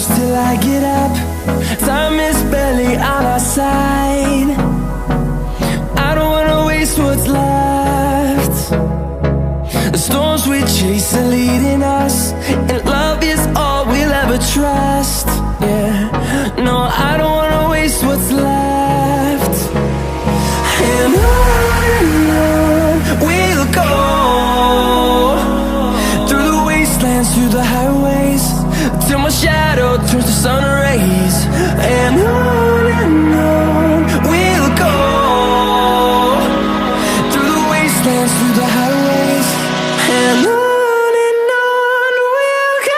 push till I get up. Time is barely on our side. I don't wanna waste what's left. The storms we chase are leading us, and love is all we'll ever trust. Yeah, no, I don't wanna waste what's left. And on we'll go, through the wastelands, through the highways, till my shadow turns to sun rays. And on we'll go, through the wastelands, through the highways, and on we'll go.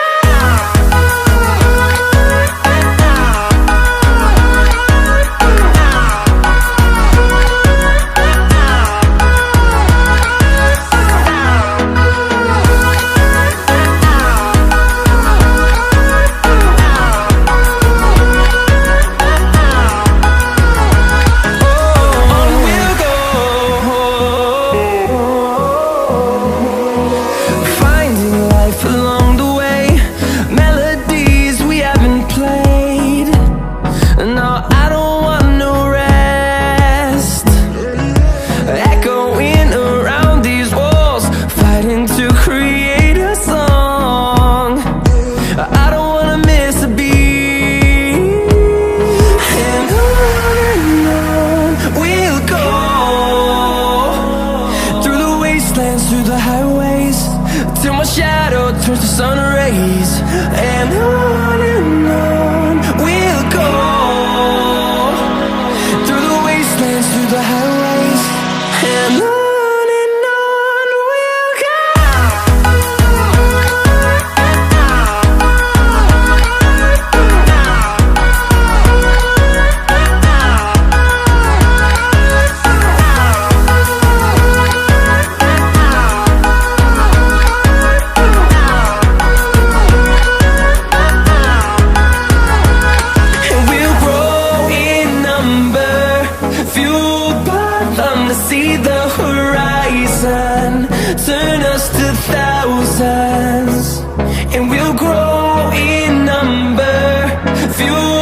Through the highways, till my shadow turns to sun rays. And on we'll go, through the wastelands, through the highways, and on we'll go. See the horizon, turn us to thousands, and we'll grow in number, fuel